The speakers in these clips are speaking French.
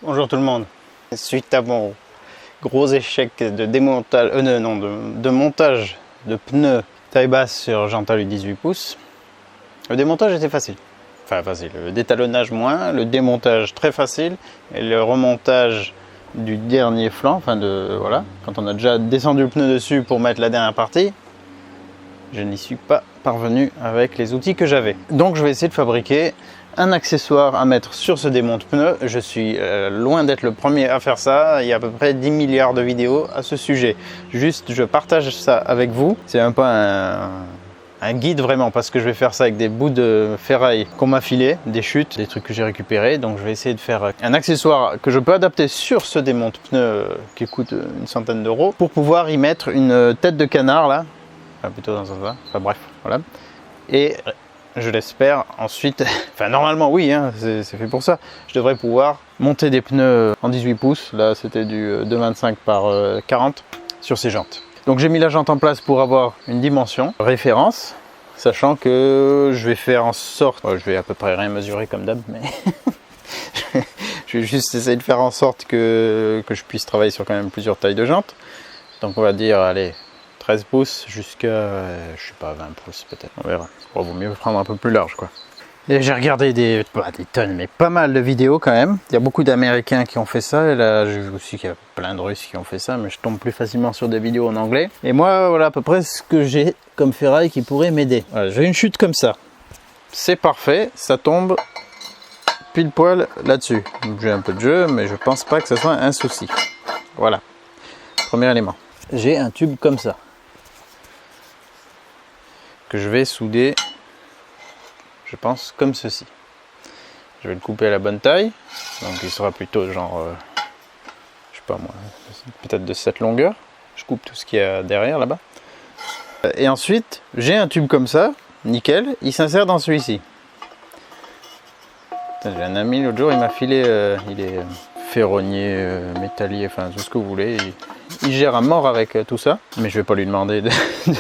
Bonjour tout le monde. Suite à mon gros échec de démontage, de montage de pneus taille basse sur jante alu 18 pouces, le démontage était facile. Enfin facile, le détalonnage moins, le démontage très facile et le remontage du dernier flanc, voilà, quand on a déjà descendu le pneu dessus pour mettre la dernière partie, je n'y suis pas parvenu avec les outils que j'avais. Donc je vais essayer de fabriquer un accessoire à mettre sur ce démonte-pneu. Je suis loin d'être le premier à faire ça. Il y a à peu près 10 milliards de vidéos à ce sujet. Juste, je partage ça avec vous. C'est un peu un guide vraiment, parce que je vais faire ça avec des bouts de ferraille qu'on m'a filé, des chutes, des trucs que j'ai récupérés. Donc je vais essayer de faire un accessoire que je peux adapter sur ce démonte-pneu qui coûte une centaine d'euros pour pouvoir y mettre une tête de canard là. Enfin, plutôt dans un sens. Enfin bref, voilà. Et je l'espère ensuite, enfin normalement oui, hein, c'est fait pour ça. Je devrais pouvoir monter des pneus en 18 pouces. Là c'était du 2,25 par 40 sur ces jantes. Donc j'ai mis la jante en place pour avoir une dimension référence, sachant que je vais faire en sorte, je vais à peu près rien mesurer comme d'hab, mais je vais juste essayer de faire en sorte que je puisse travailler sur quand même plusieurs tailles de jantes. Donc on va dire, allez, 13 pouces jusqu'à, je sais pas, 20 pouces peut-être, on verra. Bon, vaut mieux prendre un peu plus large quoi. Et j'ai regardé des tonnes, mais pas mal de vidéos quand même. Il y a beaucoup d'Américains qui ont fait ça, et là j'ai vu aussi qu'il y a plein de Russes qui ont fait ça, mais je tombe plus facilement sur des vidéos en anglais. Et moi, voilà à peu près ce que j'ai comme ferraille qui pourrait m'aider. Voilà, j'ai une chute comme ça. C'est parfait, ça tombe pile poil là-dessus. J'ai un peu de jeu, mais je pense pas que ce soit un souci. Voilà, premier élément. J'ai un tube comme ça, que je vais souder, je pense, comme ceci. Je vais le couper à la bonne taille, donc il sera plutôt genre, je sais pas moi, peut-être de cette longueur. Je coupe tout ce qu'il y a derrière là-bas. Et ensuite, j'ai un tube comme ça, nickel, il s'insère dans celui-ci. J'ai un ami l'autre jour, il m'a filé, il est ferronnier, métallier, enfin tout ce que vous voulez. Il gère à mort avec tout ça, mais je vais pas lui demander de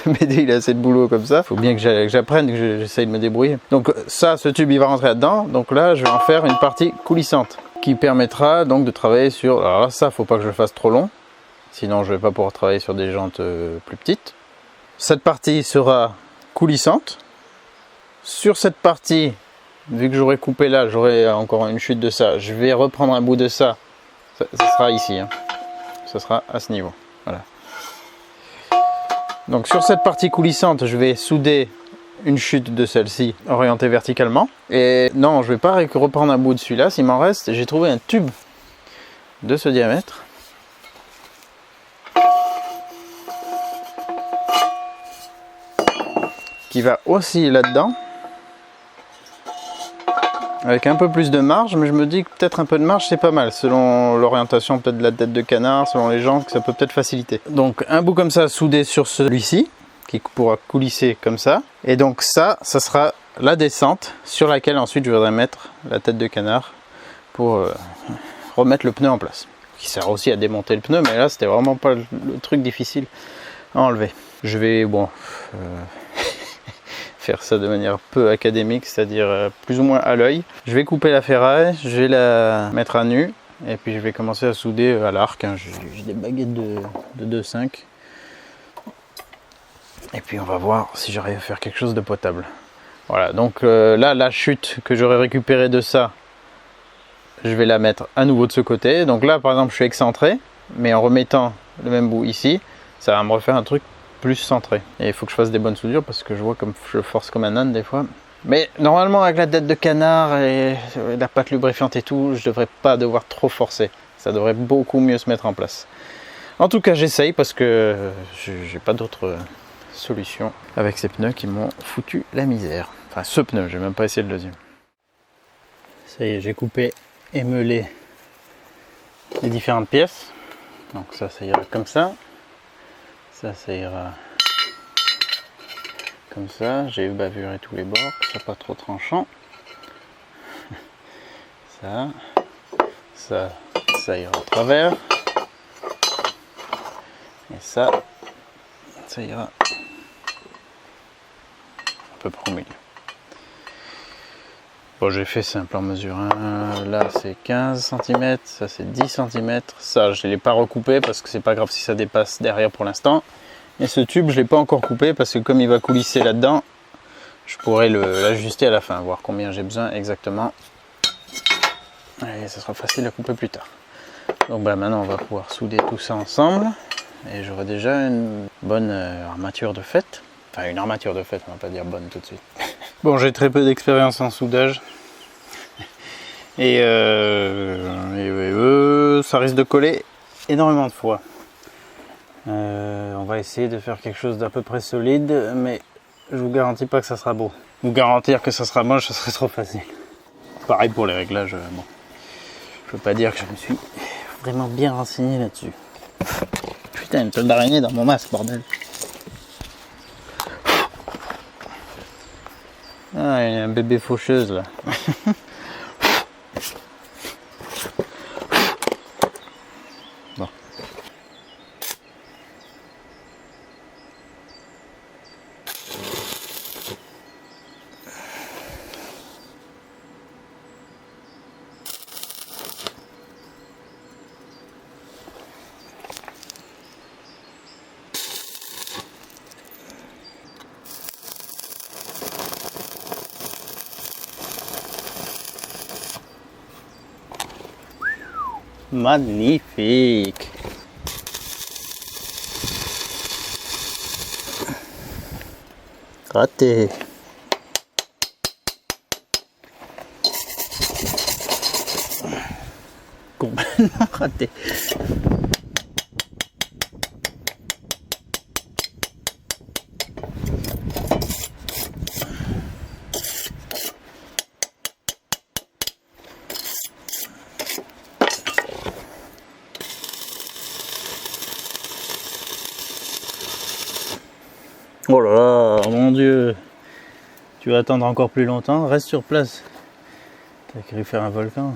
m'aider, il a assez de boulot comme ça. Faut bien que j'apprenne, que j'essaye de me débrouiller. Donc ça, ce tube il va rentrer là-dedans, donc là je vais en faire une partie coulissante qui permettra donc de travailler sur, alors là ça faut pas que je le fasse trop long, sinon je vais pas pouvoir travailler sur des jantes plus petites. Cette partie sera coulissante. Sur cette partie, vu que j'aurai coupé là, j'aurai encore une chute de ça, je vais reprendre un bout de ça, ça sera ici, hein. Ça sera à ce niveau, voilà. Donc sur cette partie coulissante, je vais souder une chute de celle-ci orientée verticalement. Et non, je vais pas reprendre un bout de celui-là, s'il m'en reste, j'ai trouvé un tube de ce diamètre. Qui va aussi là-dedans. Avec un peu plus de marge, mais je me dis que peut-être un peu de marge c'est pas mal, selon l'orientation peut-être de la tête de canard, selon les jantes, que ça peut peut-être faciliter. Donc un bout comme ça soudé sur celui-ci, qui pourra coulisser comme ça. Et donc ça sera la descente sur laquelle ensuite je voudrais mettre la tête de canard pour remettre le pneu en place. Qui sert aussi à démonter le pneu, mais là c'était vraiment pas le truc difficile à enlever. Je vais, faire ça de manière peu académique, c'est-à-dire plus ou moins à l'œil. Je vais couper la ferraille, je vais la mettre à nu et puis je vais commencer à souder à l'arc, hein. J'ai des baguettes de 2,5 et puis on va voir si j'arrive à faire quelque chose de potable. Voilà, donc là la chute que j'aurais récupérée de ça, je vais la mettre à nouveau de ce côté. Donc là par exemple je suis excentré, mais en remettant le même bout ici, ça va me refaire un truc plus centré. Et il faut que je fasse des bonnes soudures parce que je vois comme je force comme un âne des fois. Mais normalement avec la tête de canard et la pâte lubrifiante et tout, je devrais pas devoir trop forcer. Ça devrait beaucoup mieux se mettre en place. En tout cas j'essaye parce que j'ai pas d'autre solution avec ces pneus qui m'ont foutu la misère. Enfin ce pneu, j'ai même pas essayé le deuxième. Ça y est, j'ai coupé et meulé les différentes pièces. Donc ça ira comme ça. Ça ira comme ça. J'ai bavuré tous les bords, que ce soit pas trop tranchant. Ça ira au travers. Et ça ira à peu près au milieu. Bon, j'ai fait simple en mesure. Hein. Là, c'est 15 cm, ça c'est 10 cm. Ça, je ne l'ai pas recoupé parce que c'est pas grave si ça dépasse derrière pour l'instant. Et ce tube, je ne l'ai pas encore coupé parce que comme il va coulisser là-dedans, je pourrais l'ajuster à la fin, voir combien j'ai besoin exactement. Et ça sera facile à couper plus tard. Donc bah, maintenant, on va pouvoir souder tout ça ensemble. Et j'aurai déjà une bonne armature de fête. Enfin, une armature de fête, on va pas dire bonne tout de suite. Bon, j'ai très peu d'expérience en soudage. Et ça risque de coller énormément de fois. On va essayer de faire quelque chose d'à peu près solide, mais je vous garantis pas que ça sera beau. Vous garantir que ça sera moche, ça serait trop facile. Pareil pour les réglages. Bon, je peux pas dire que je me suis vraiment bien renseigné là-dessus. Putain, une toile d'araignée dans mon masque, bordel. Ah, il y a un bébé faucheuse là. Bon. Magnifique. Raté. Complètement raté. Oh là là, mon Dieu. Tu vas attendre encore plus longtemps, reste sur place. T'as cru faire un volcan.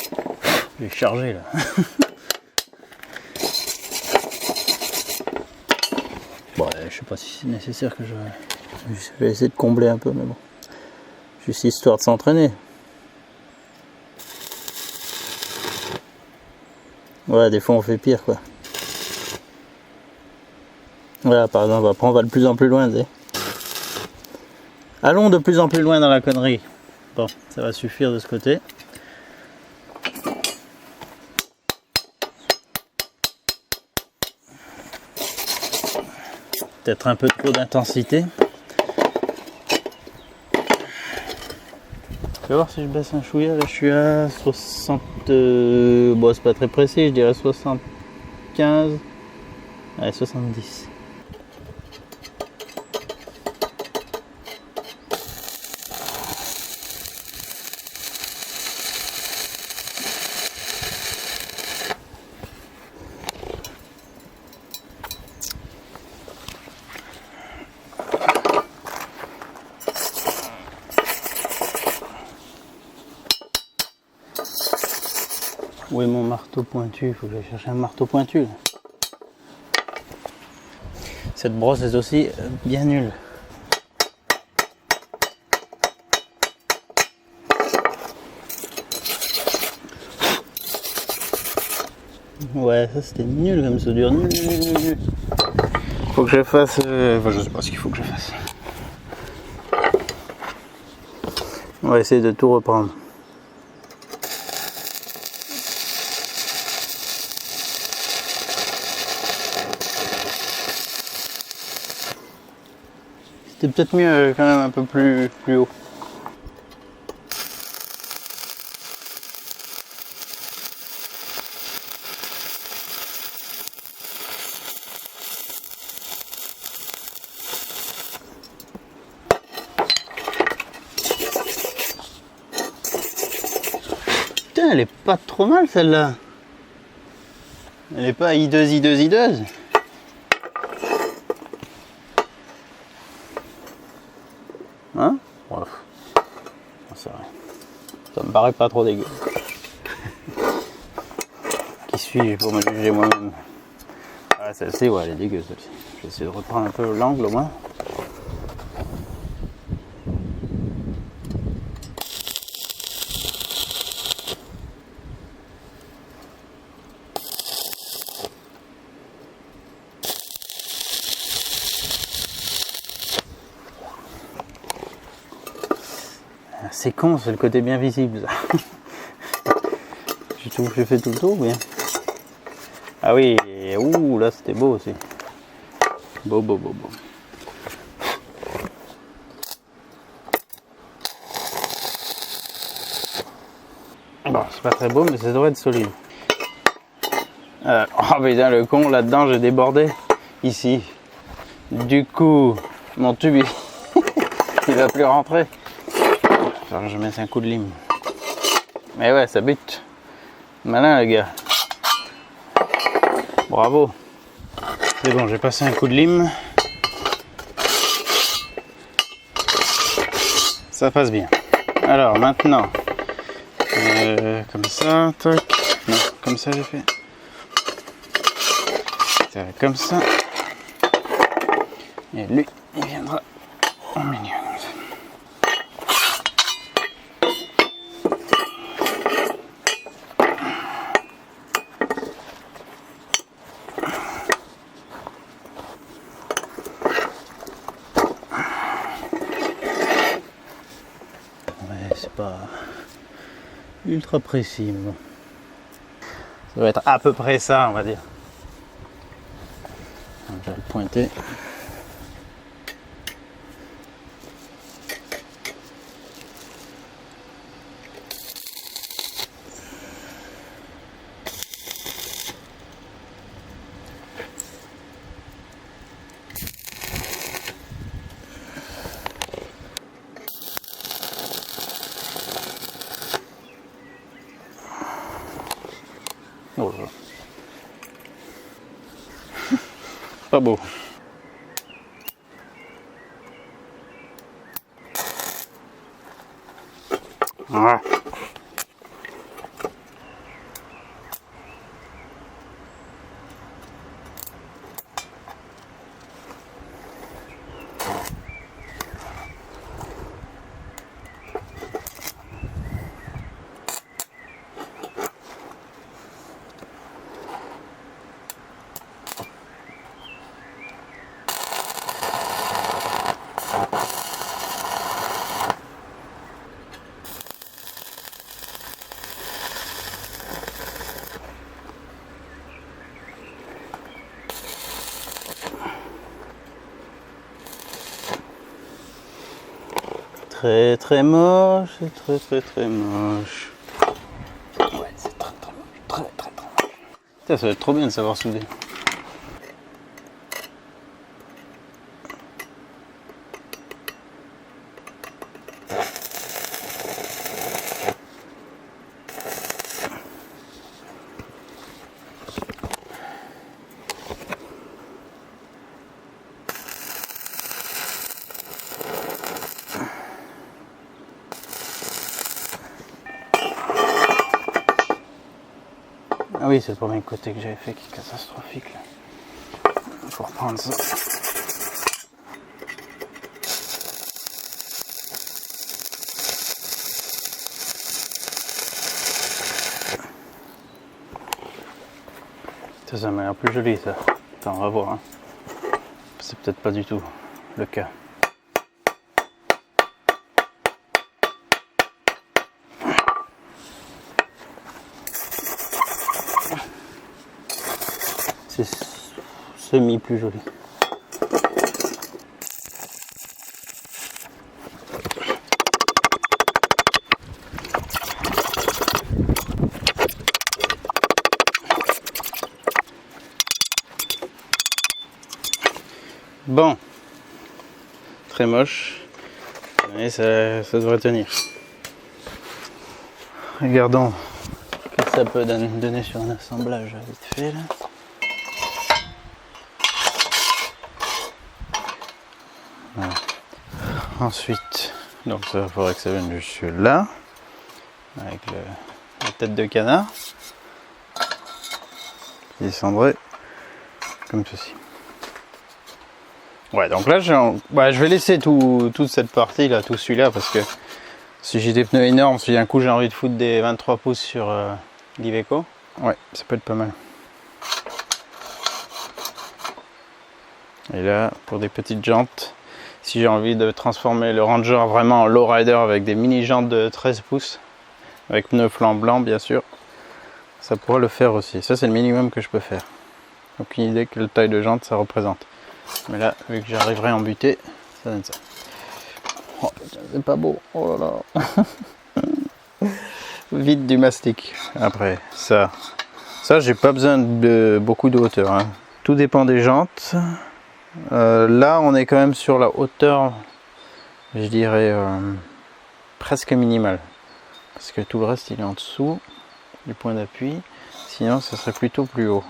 Je vais charger là. Bon, je sais pas si c'est nécessaire que je vais essayer de combler un peu, mais bon. Juste histoire de s'entraîner. Ouais, des fois on fait pire quoi. Voilà, par exemple, après on va de plus en plus loin, tu sais. Allons de plus en plus loin dans la connerie. Bon, ça va suffire de ce côté. Peut-être un peu trop d'intensité. Je vais voir si je baisse un chouïa. Là, je suis à 60. Bon, c'est pas très précis, je dirais 75. Allez, 70. Où est mon marteau pointu? Il faut que j'aille chercher un marteau pointu. Là. Cette brosse est aussi bien nulle. Ouais, ça c'était nul comme soudure. Nul. Faut que je fasse. Enfin, je sais pas ce qu'il faut que je fasse. On va essayer de tout reprendre. C'était peut-être mieux quand même un peu plus haut. Putain, elle est pas trop mal celle-là. Elle est pas hideuse. Hein? Bref. Ça me paraît pas trop dégueu. Qui suis-je pour me juger moi-même? Ah, celle-ci, ouais, elle est dégueu celle-ci. Je vais essayer de reprendre un peu l'angle au moins. C'est con, c'est le côté bien visible ça. J'ai fait tout le tour ou bien? Ah oui, ouh là c'était beau aussi. Beau. Bon, c'est pas très beau, mais ça devrait être solide. Oh putain, le con, là-dedans, j'ai débordé. Ici. Du coup, mon tube, il va plus rentrer. Enfin, je mets un coup de lime. Mais ouais, ça bute. Malin, le gars. Bravo. C'est bon, j'ai passé un coup de lime. Ça passe bien. Alors, maintenant, comme ça, tac. Non, comme ça, j'ai fait. Comme ça. Et lui, il viendra au milieu. Ouais, c'est pas ultra précis, mais bon. Ça va être à peu près ça, on va dire. Je vais le pointer. Oh là. Pas beau. Ouais. Très moche, c'est très moche. Ouais, c'est très moche, très moche. Putain, ça va être trop bien de savoir souder. Ah oui, c'est le premier côté que j'avais fait qui est catastrophique. Il faut reprendre ça. Ça m'a l'air plus joli ça. Attends, on va voir. Hein. C'est peut-être pas du tout le cas. C'est semi plus joli. Bon, très moche, mais ça devrait tenir. Regardons ce que ça peut donner sur un assemblage vite fait là. Voilà. Ensuite, donc ça il faudrait que ça vienne jusque là, avec la tête de canard, qui descendrait comme ceci. Ouais, donc là, je vais laisser toute cette partie là, tout celui-là, parce que si j'ai des pneus énormes, si d'un coup j'ai envie de foutre des 23 pouces sur l'Iveco, ouais, ça peut être pas mal. Et là, pour des petites jantes, Si j'ai envie de transformer le Ranger vraiment en lowrider avec des mini jantes de 13 pouces, avec pneus flanc blanc bien sûr, ça pourrait le faire aussi. Ça c'est le minimum que je peux faire. Aucune idée quelle taille de jante ça représente. Mais là, vu que j'arriverai en butée, ça donne ça. Oh putain, c'est pas beau. Oh là là. Vide du mastic. Après, ça j'ai pas besoin de beaucoup de hauteur. Hein. Tout dépend des jantes. Là, on est quand même sur la hauteur, je dirais, presque minimale. Parce que tout le reste, il est en dessous du point d'appui. Sinon, ça serait plutôt plus haut.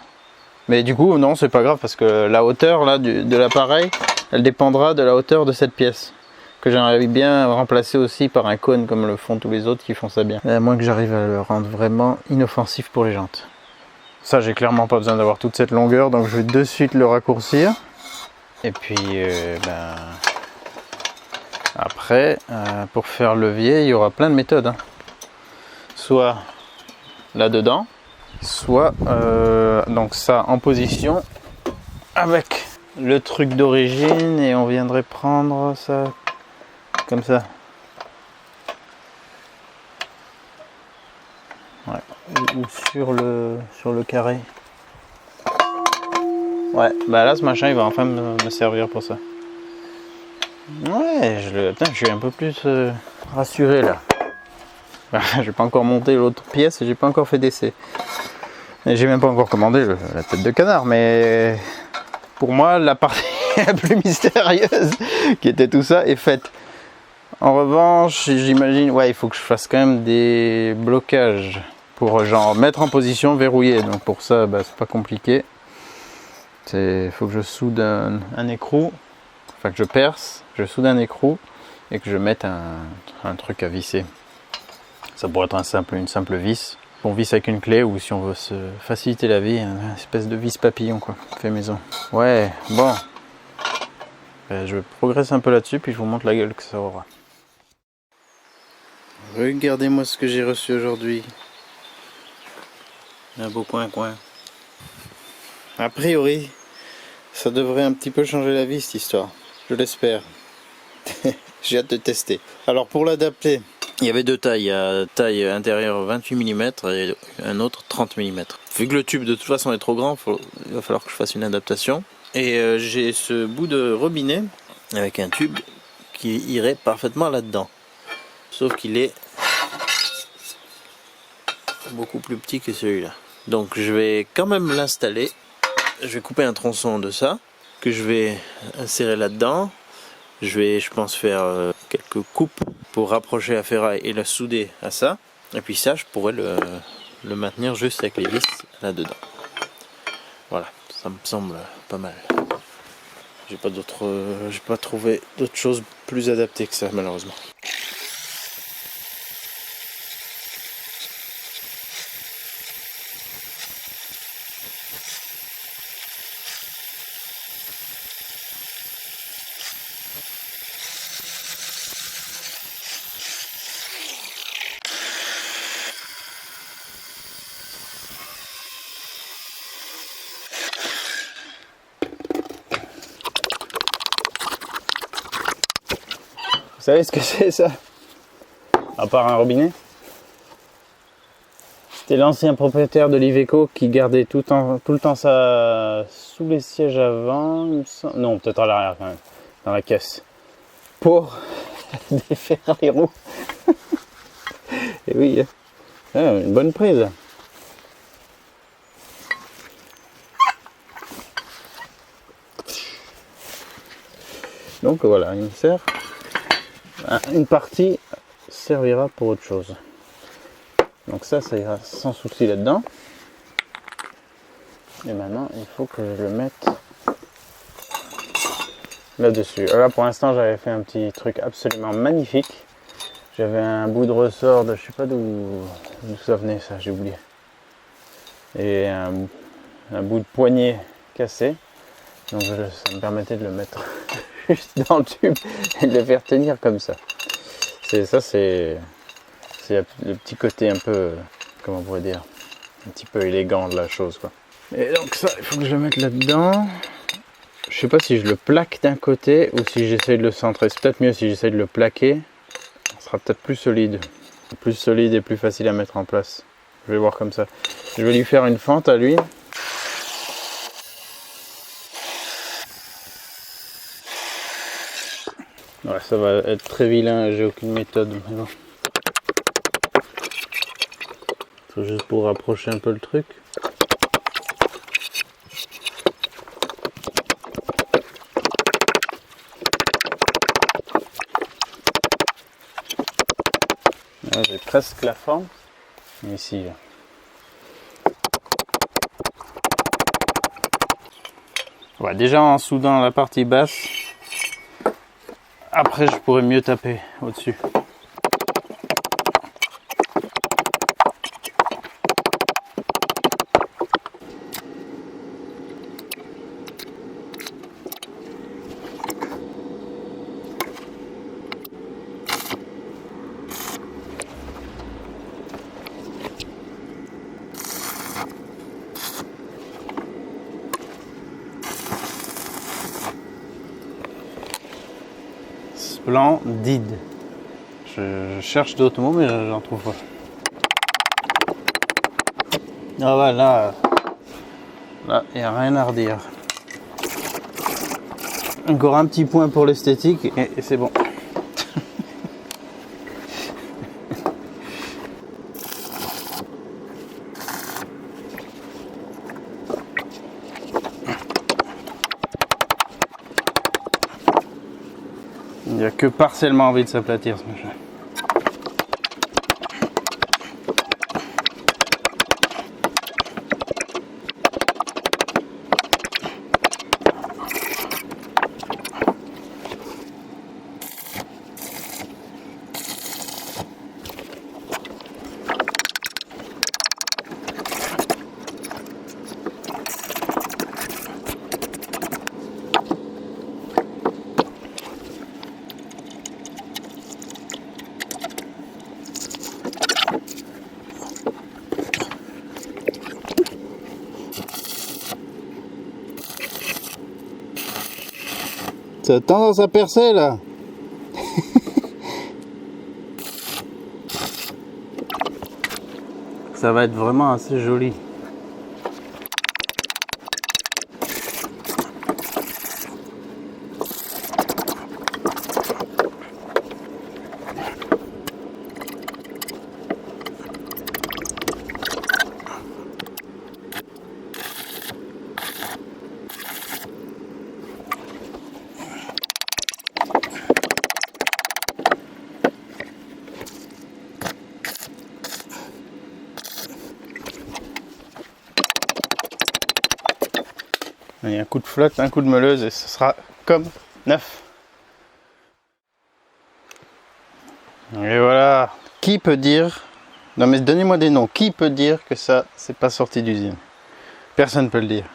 Mais du coup, non, c'est pas grave parce que la hauteur là, de l'appareil, elle dépendra de la hauteur de cette pièce. Que j'aimerais bien remplacer aussi par un cône comme le font tous les autres qui font ça bien. À moins que j'arrive à le rendre vraiment inoffensif pour les jantes. Ça, j'ai clairement pas besoin d'avoir toute cette longueur, donc je vais de suite le raccourcir. Et puis, après, pour faire levier, il y aura plein de méthodes. Hein. Soit là-dedans, soit donc ça en position avec le truc d'origine et on viendrait prendre ça comme ça. Ouais. Ou sur le carré. Ouais, bah là ce machin il va enfin me servir pour ça. Ouais, putain, je suis un peu plus rassuré là. J'ai pas encore monté l'autre pièce et j'ai pas encore fait d'essai. Et j'ai même pas encore commandé la tête de canard, mais pour moi la partie la plus mystérieuse qui était tout ça est faite. En revanche, j'imagine, ouais, il faut que je fasse quand même des blocages pour genre mettre en position verrouillé. Donc pour ça, bah, c'est pas compliqué. Il faut que je soude un écrou, enfin que je perce, je soude un écrou et que je mette un truc à visser. Ça pourrait être une simple vis. On visse avec une clé ou si on veut se faciliter la vie, une espèce de vis papillon quoi, fait maison. Ouais, bon. Je progresse un peu là-dessus puis je vous montre la gueule que ça aura. Regardez-moi ce que j'ai reçu aujourd'hui. Un beau coin. A priori, ça devrait un petit peu changer la vie cette histoire. Je l'espère. J'ai hâte de tester. Alors pour l'adapter, il y avait deux tailles. Il y a taille intérieure 28 mm et un autre 30 mm. Vu que le tube de toute façon est trop grand, il va falloir que je fasse une adaptation. Et j'ai ce bout de robinet avec un tube qui irait parfaitement là-dedans. Sauf qu'il est beaucoup plus petit que celui-là. Donc je vais quand même l'installer. Je vais couper un tronçon de ça que je vais insérer là-dedans. Je vais, je pense, faire quelques coupes pour rapprocher la ferraille et la souder à ça. Et puis ça, je pourrais le maintenir juste avec les vis là-dedans. Voilà, ça me semble pas mal. J'ai pas trouvé d'autres choses plus adaptées que ça, malheureusement. Vous savez ce que c'est ça? À part un robinet? C'était l'ancien propriétaire de l'Iveco qui gardait tout le temps ça sous les sièges avant. Non, peut-être à l'arrière quand même, dans la caisse. Pour défaire les roues. Et oui, une bonne prise. Donc voilà, il me sert. Une partie servira pour autre chose. Donc ça ira sans souci là-dedans. Et maintenant, il faut que je le mette là-dessus. Alors là, pour l'instant, j'avais fait un petit truc absolument magnifique. J'avais un bout de ressort de, je sais pas d'où ça venait, ça, j'ai oublié. Et un bout de poignée cassé. Donc ça me permettait de le mettre juste dans le tube et de le faire tenir comme ça. C'est le petit côté un peu, comment on pourrait dire, un petit peu élégant de la chose quoi. Et donc ça, il faut que je le mette là-dedans. Je sais pas si je le plaque d'un côté ou si j'essaye de le centrer. C'est peut-être mieux si j'essaye de le plaquer. Ça sera peut-être plus solide. Plus solide et plus facile à mettre en place. Je vais voir comme ça. Je vais lui faire une fente à lui. Ouais, ça va être très vilain, j'ai aucune méthode. Mais bon. C'est juste pour rapprocher un peu le truc. Là, j'ai presque la forme. Ici. Ouais, déjà en soudant la partie basse. Après, je pourrais mieux taper au-dessus. Splendide. Je cherche d'autres mots, mais j'en trouve pas. Ah ouais, là, il n'y a rien à redire. Encore un petit point pour l'esthétique et c'est bon. Il n'y a que partiellement envie de s'aplatir ce machin. Ça a tendance à percer là. Ça va être vraiment assez joli. Il y a un coup de flotte, un coup de meuleuse et ce sera comme neuf. Et voilà. Qui peut dire... Non mais donnez-moi des noms. Qui peut dire que ça, c'est pas sorti d'usine? Personne ne peut le dire.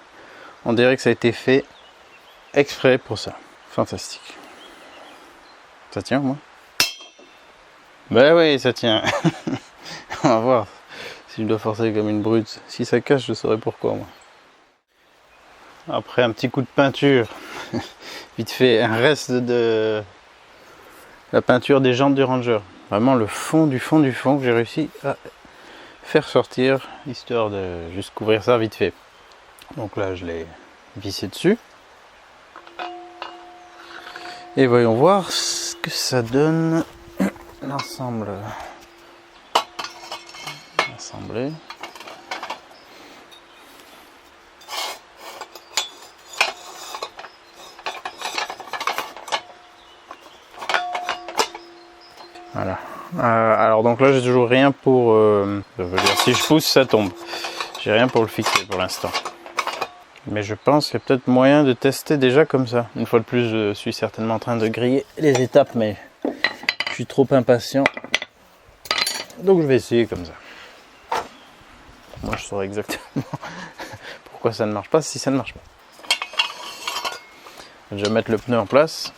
On dirait que ça a été fait exprès pour ça. Fantastique. Ça tient, moi? Ben oui, ça tient. On va voir si je dois forcer comme une brute. Si ça cache, je saurai pourquoi, moi. Après un petit coup de peinture, vite fait, un reste de la peinture des jantes du Ranger. Vraiment le fond du fond du fond que j'ai réussi à faire sortir, histoire de juste couvrir ça vite fait. Donc là, je l'ai vissé dessus. Et voyons voir ce que ça donne l'ensemble. Assemblé. Voilà. Alors donc là j'ai toujours rien pour... je veux dire, si je pousse ça tombe. J'ai rien pour le fixer pour l'instant. Mais je pense qu'il y a peut-être moyen de tester déjà comme ça. Une fois de plus, je suis certainement en train de griller les étapes, mais je suis trop impatient. Donc je vais essayer comme ça. Moi je saurais exactement pourquoi ça ne marche pas si ça ne marche pas. Je vais mettre le pneu en place.